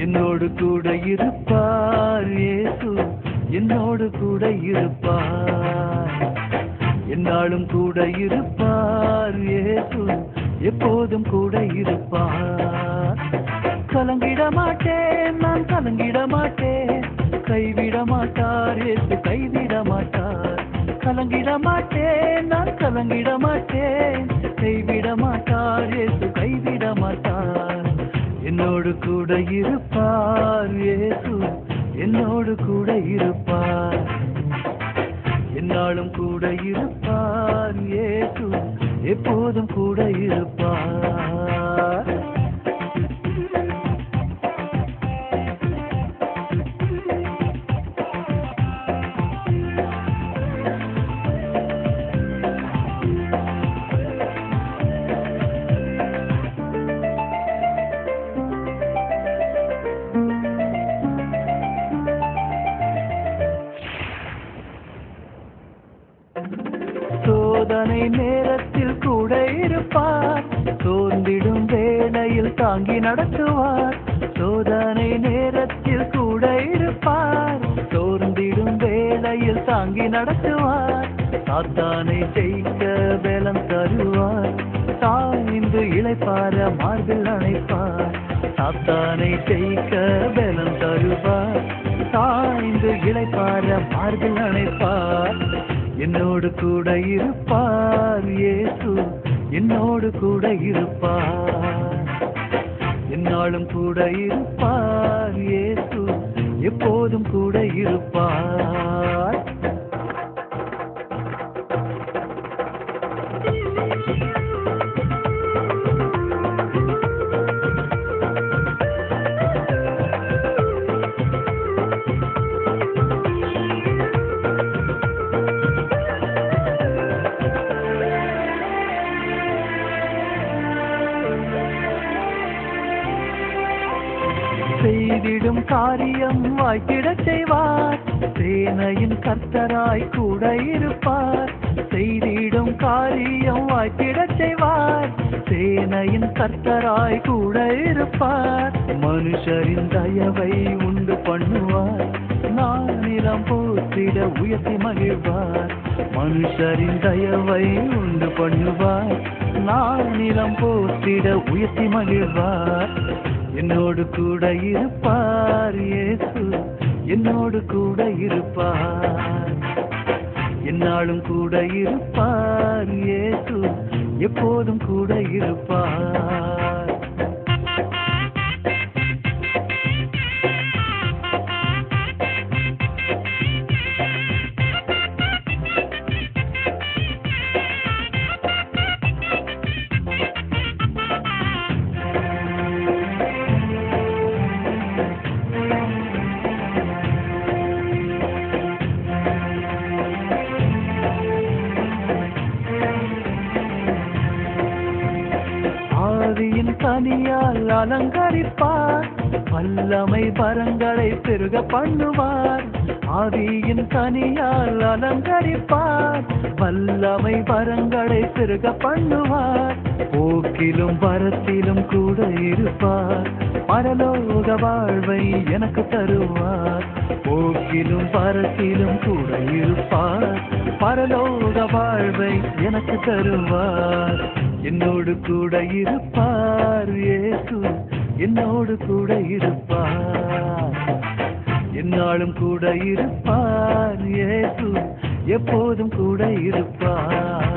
என்னோடு கூட இருப்பார் இயேசு, என்னோடு கூட இருப்பார், என்னாலும் கூட இருப்பார் இயேசு, எப்போதும் கூட இருப்பார். கலங்கிட மாட்டேன், நான் கலங்கிட மாட்டேன், கைவிட மாட்டார் இயேசு, கைவிட மாட்டார். கலங்கிட மாட்டேன், நான் கலங்கிட மாட்டேன், கைவிட மாட்டார் இயேசு, கைவிட மாட்டார். என்னோடு கூட இருப்பார் இயேசு, என்னோடு கூட இருப்பார், என்னாலும் கூட இருப்பார் இயேசு, எப்போதும் கூட இருப்பார். சோதனை நேரத்தில் கூட இருப்பார், சோர்ந்திடும் வேளையில் தாங்கி நடத்துவார். சோதனை நேரத்தில் கூட இருப்பார், சோர்ந்திடும் வேளையில் தாங்கி நடத்துவார். சாத்தானை ஜெயிக்க பலம் தருவார், தாய்ந்து இளைப்பார மார்பில் அணைப்பார். சாத்தானை ஜெயிக்க பலம் தருவார், தாய்ந்து இளைப்பார மார்பில் அணைப்பார். என்னோடு கூட இருப்பார் இயேசு, என்னோடு கூட இருப்பார், என்னாலும் கூட இருப்பார் இயேசு, எப்போதும் கூட இருப்பார். செய்திடும் காரியம் வாய்த்திடச் செய்வார், சேனையின் கர்த்தராய் கூட இருப்பார். செய்திடும் காரியம் வாய்த்திடச் செய்வார், சேனையின் கர்த்தராய் கூட இருப்பார். மனுஷரின் தயவை உண்டு பண்ணுவார், நானிலம் போற்றிட உயர்த்தி மகிழ்வார். மனுஷரின் தயவை உண்டு பண்ணுவார், நானிலம் போற்றிட உயர்த்தி மகிழ்வார். என்னோடு கூட இருப்பார் இயேசு, என்னோடு கூட இருப்பார், என்னாலும் கூட இருப்பார் இயேசு, எப்போதும் கூட இருப்பார். கனியால் அலங்கரிப்பார், வல்லமை வரங்களை பெருக பண்ணுவார். ஆவியின் கனியால் அலங்கரிப்பார், வல்லமை வரங்களை பெருக பண்ணுவார். போக்கிலும் வரத்திலும் கூட இருப்பார், பரலோக வாழ்வை எனக்கு தருவார். போக்கிலும் வரத்திலும் கூட இருப்பார், பரலோக வாழ்வை எனக்கு தருவார். என்னோடு கூட இருப்பார் இயேசு, என்னோடு கூட இருப்பார், என்னாலும் கூட இருப்பார். இயேசு எப்போதும் கூட இருப்பார்.